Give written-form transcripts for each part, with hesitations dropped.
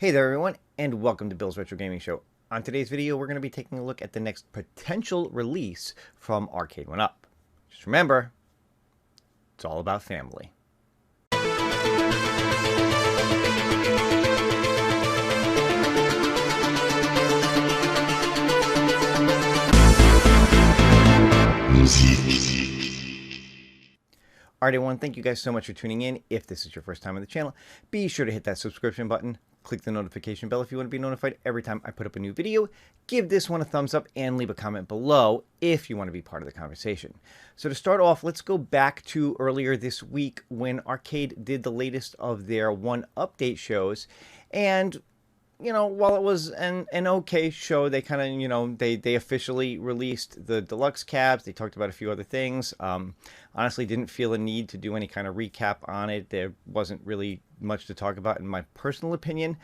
Hey there everyone, and welcome to Bill's Retro Gaming Show. On today's video, we're going to be taking a look at the next potential release from Arcade1Up. Just remember, it's all about family. Alright everyone, thank you guys so much for tuning in. If this is your first time on the channel, be sure to hit that subscription button. Click the notification bell if you want to be notified every time I put up a new video. Give this one a thumbs up and leave a comment below if you want to be part of the conversation. So to start off, let's go back to earlier this week when Arcade did the latest of their one update shows. And you know, while it was an okay show, they kind of, you know, they officially released the deluxe cabs. They talked about a few other things. Honestly, didn't feel a need to do any kind of recap on it. There wasn't really much to talk about in my personal opinion.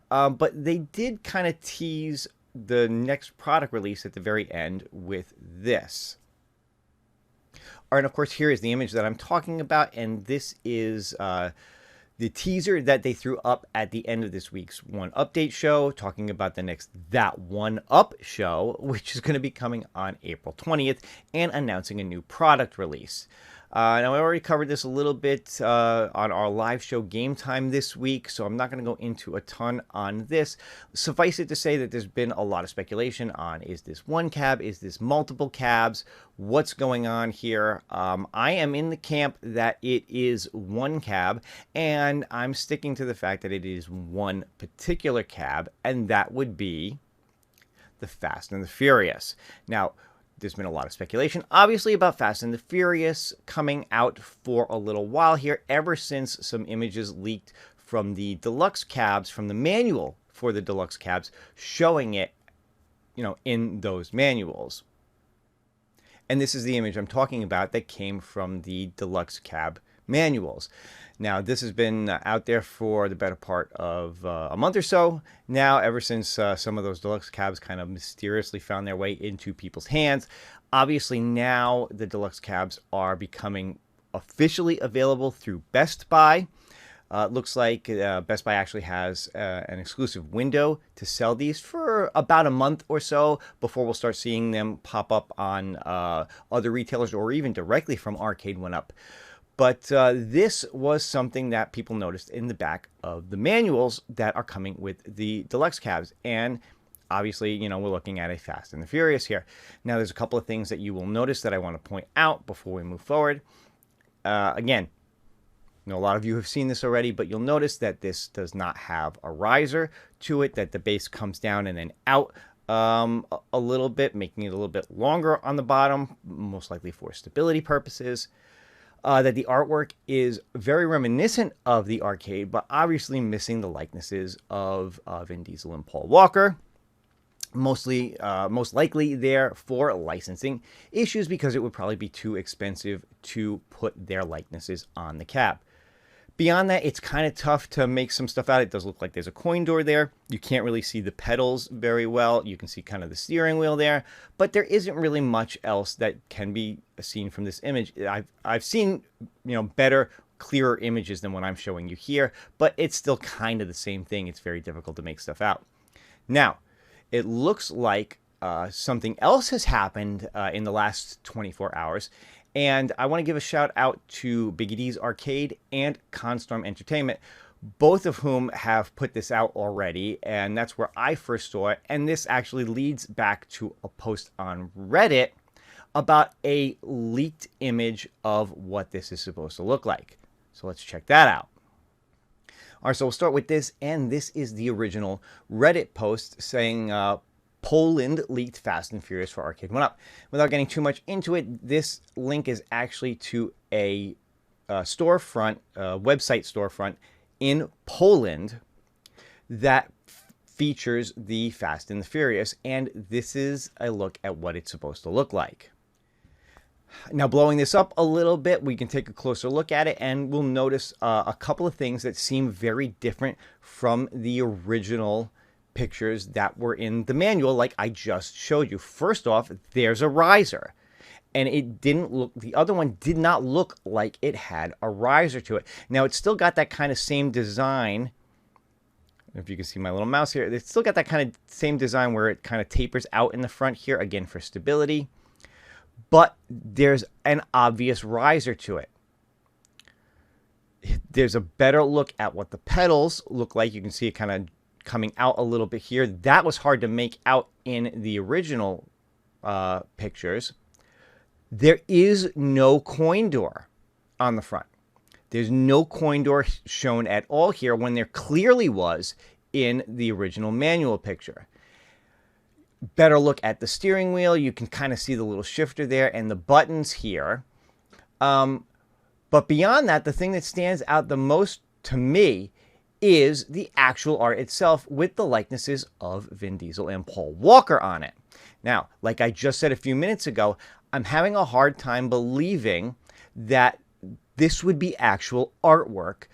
But they did kind of tease the next product release at the very end with this. All right, and of course, here is the image that I'm talking about. And this is the teaser that they threw up at the end of this week's One Update show, talking about the next That One Up show, which is going to be coming on April 20th, and announcing a new product release. Now, I already covered this a little bit on our live show Game Time this week, so I'm not going to go into a ton on this. Suffice it to say that there's been a lot of speculation on, is this one cab? Is this multiple cabs? What's going on here? I am in the camp that it is one cab, and I'm sticking to the fact that it is one particular cab, and that would be the Fast and the Furious. Now, there's been a lot of speculation, obviously, about Fast and the Furious coming out for a little while here, ever since some images leaked from the deluxe cabs, from the manual for the deluxe cabs, showing it, you know, in those manuals. And this is the image I'm talking about that came from the deluxe cab manuals. Now, this has been out there for the better part of a month or so now, ever since some of those deluxe cabs kind of mysteriously found their way into people's hands. Obviously, now the deluxe cabs are becoming officially available through Best Buy. Looks like Best Buy actually has an exclusive window to sell these for about a month or so before we'll start seeing them pop up on other retailers or even directly from Arcade1Up. But this was something that people noticed in the back of the manuals that are coming with the deluxe cabs. And obviously, you know, we're looking at a Fast and the Furious here. Now, there's a couple of things that you will notice that I want to point out before we move forward. Again, I know a lot of you have seen this already, but you'll notice that this does not have a riser to it, that the base comes down and then out a little bit, making it a little bit longer on the bottom, most likely for stability purposes. That the artwork is very reminiscent of the arcade, but obviously missing the likenesses of Vin Diesel and Paul Walker. Most likely there for licensing issues, because it would probably be too expensive to put their likenesses on the cab. Beyond that, it's kind of tough to make some stuff out. It does look like there's a coin door there. You can't really see the pedals very well. You can see kind of the steering wheel there, but there isn't really much else that can be seen from this image. I've seen, you know, better, clearer images than what I'm showing you here, but it's still kind of the same thing. It's very difficult to make stuff out. Now, it looks like something else has happened in the last 24 hours. And I want to give a shout out to Biggie D's Arcade and Constorm Entertainment, both of whom have put this out already. And that's where I first saw it. And this actually leads back to a post on Reddit about a leaked image of what this is supposed to look like. So let's check that out. All right, so we'll start with this. And this is the original Reddit post saying, Poland leaked Fast and Furious for Arcade1Up. Without getting too much into it, this link is actually to a storefront, website storefront in Poland that features the Fast and the Furious, and this is a look at what it's supposed to look like. Now, blowing this up a little bit, we can take a closer look at it, and we'll notice a couple of things that seem very different from the original pictures that were in the manual, like I just showed you. First off, there's a riser, and it didn't look, the other one did not look like it had a riser to it. Now, it's still got that kind of same design If you can see my little mouse here, it's still got that kind of same design where it kind of tapers out in the front here, again for stability. But there's an obvious riser to it. There's a better look at what the pedals look like. You can see it kind of coming out a little bit here. That was hard to make out in the original pictures. There is no coin door on the front. There's no coin door shown at all here when there clearly was in the original manual picture. Better look at the steering wheel. You can kind of see the little shifter there and the buttons here. But beyond that, the thing that stands out the most to me is the actual art itself with the likenesses of Vin Diesel and Paul Walker on it. Now, like I just said a few minutes ago, I'm having a hard time believing that this would be actual artwork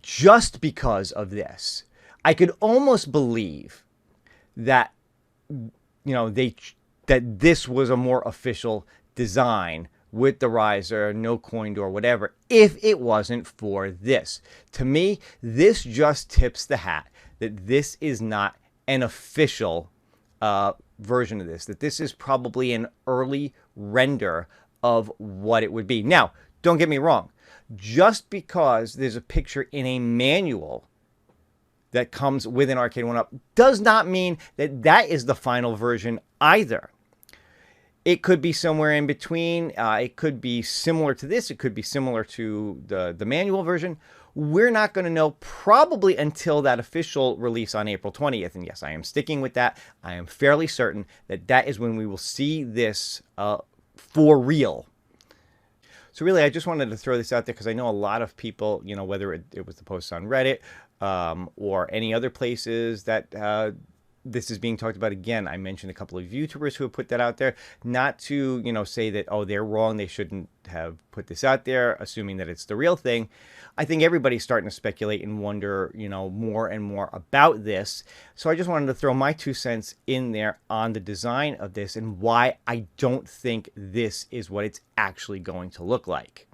just because of this. I could almost believe that, that this was a more official design with the riser, no coin door, whatever, if it wasn't for this. To me, this just tips the hat that this is not an official version of this, that this is probably an early render of what it would be. Now, don't get me wrong. Just because there's a picture in a manual that comes with an Arcade 1-Up does not mean that that is the final version either. It could be somewhere in between. It could be similar to this. It could be similar to the manual version. We're not going to know probably until that official release on April 20th. And yes, I am sticking with that. I am fairly certain that that is when we will see this for real. So really, I just wanted to throw this out there because I know a lot of people, whether it was the posts on Reddit or any other places that this is being talked about. Again, I mentioned a couple of YouTubers who have put that out there, not to, say that, oh, they're wrong, they shouldn't have put this out there, assuming that it's the real thing. I think everybody's starting to speculate and wonder, more and more about this. So I just wanted to throw my 2 cents in there on the design of this and why I don't think this is what it's actually going to look like.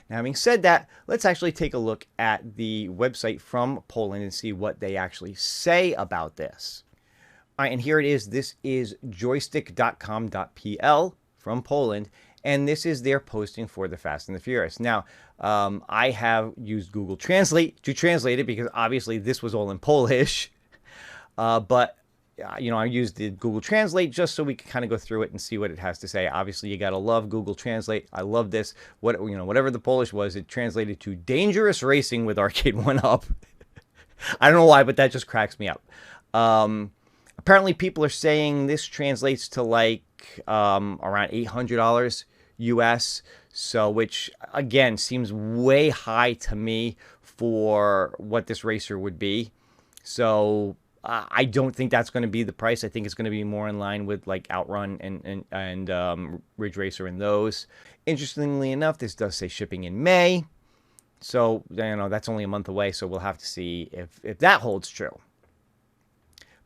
Now, having said that, let's actually take a look at the website from Poland and see what they actually say about this. All right, and here it is. This is joystick.com.pl from Poland, and this is their posting for the Fast and the Furious. Now, I have used Google Translate to translate it because obviously this was all in Polish, but I used the Google Translate just so we could kind of go through it and see what it has to say. Obviously, you got to love Google Translate. I love this. Whatever the Polish was, it translated to dangerous racing with Arcade 1-Up. I don't know why, but that just cracks me up. Apparently, people are saying this translates to like around $800 US. So, which again seems way high to me for what this racer would be. So, I don't think that's going to be the price. I think it's going to be more in line with like Outrun and Ridge Racer and those. Interestingly enough, this does say shipping in May. So, that's only a month away. So we'll have to see if that holds true.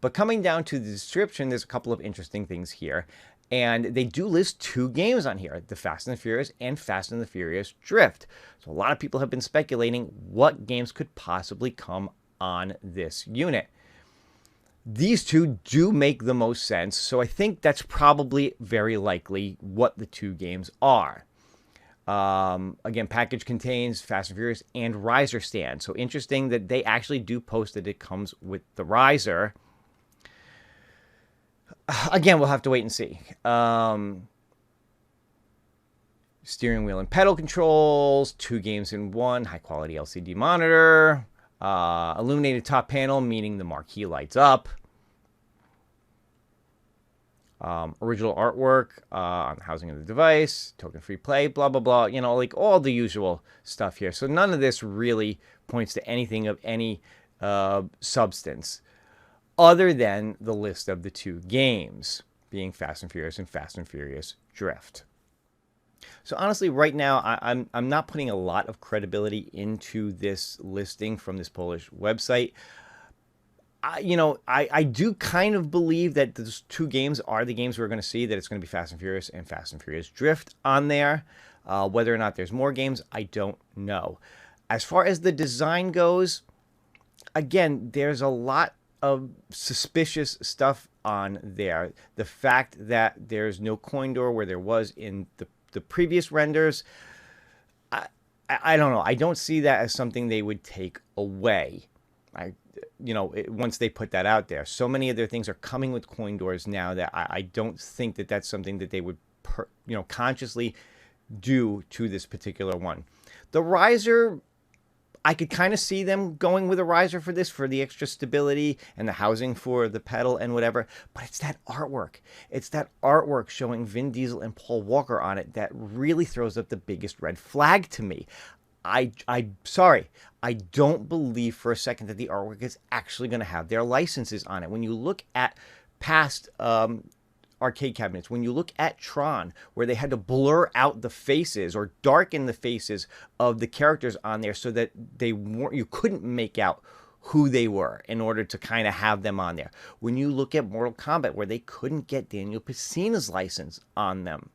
But coming down to the description, there's a couple of interesting things here. And they do list 2 games on here, the Fast and the Furious and Fast and the Furious Drift. So a lot of people have been speculating what games could possibly come on this unit. These 2 do make the most sense, so I think that's probably very likely what the 2 games are. Again, package contains Fast and Furious and riser stand. So interesting that they actually do post that it comes with the riser. Again, we'll have to wait and see. Steering wheel and pedal controls, 2 games in 1, high quality LCD monitor, illuminated top panel, meaning the marquee lights up. Original artwork on the housing of the device, token-free play, blah, blah, blah. Like all the usual stuff here. So none of this really points to anything of any substance, other than the list of the 2 games, being Fast and Furious and Fast and Furious Drift. So honestly, right now, I'm not putting a lot of credibility into this listing from this Polish website. I do kind of believe that those 2 games are the games we're going to see, that it's going to be Fast and Furious and Fast and Furious Drift on there. Whether or not there's more games, I don't know. As far as the design goes, again, there's a lot of suspicious stuff on there. The fact that there's no coin door where there was in the previous renders, I don't know. I don't see that as something they would take away. Once they put that out there, so many of their things are coming with coin doors now that I don't think that that's something that they would, consciously do to this particular one. The riser, I could kind of see them going with a riser for this, for the extra stability and the housing for the pedal and whatever. But it's that artwork. It's that artwork showing Vin Diesel and Paul Walker on it that really throws up the biggest red flag to me. I'm sorry. I don't believe for a second that the artwork is actually going to have their licenses on it. When you look at past arcade cabinets, when you look at Tron, where they had to blur out the faces or darken the faces of the characters on there so that you couldn't make out who they were in order to kind of have them on there. When you look at Mortal Kombat, where they couldn't get Daniel Pesina's license on them,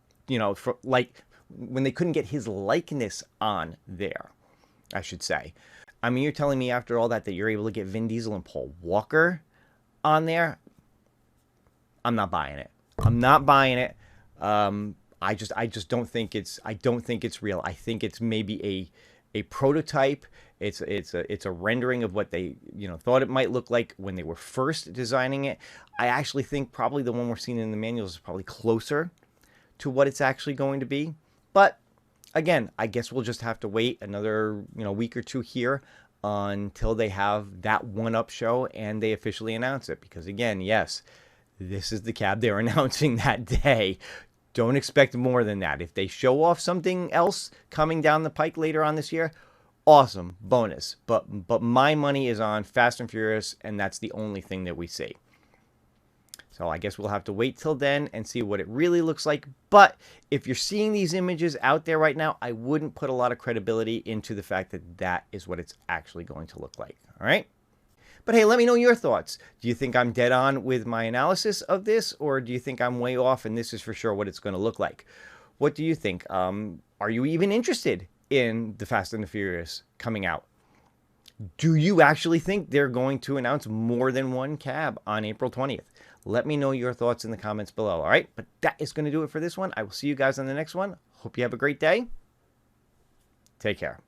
when they couldn't get his likeness on there, I should say. I mean, you're telling me after all that you're able to get Vin Diesel and Paul Walker on there? I'm not buying it. I'm not buying it. I just don't think it's real. I think it's maybe a prototype. It's a rendering of what they thought it might look like when they were first designing it. I actually think probably the one we're seeing in the manuals is probably closer to what it's actually going to be. But again, I guess we'll just have to wait another week or two here until they have that one-up show and they officially announce it. Because again, yes, this is the cab they're announcing that day. Don't expect more than that. If they show off something else coming down the pike later on this year, awesome, bonus. But my money is on Fast and Furious, and that's the only thing that we see. So I guess we'll have to wait till then and see what it really looks like. But if you're seeing these images out there right now, I wouldn't put a lot of credibility into the fact that that is what it's actually going to look like. All right? But hey, let me know your thoughts. Do you think I'm dead on with my analysis of this, or do you think I'm way off and this is for sure what it's going to look like? What do you think? Are you even interested in the Fast and the Furious coming out? Do you actually think they're going to announce more than one cab on April 20th? Let me know your thoughts in the comments below, all right? But that is going to do it for this one. I will see you guys on the next one. Hope you have a great day. Take care.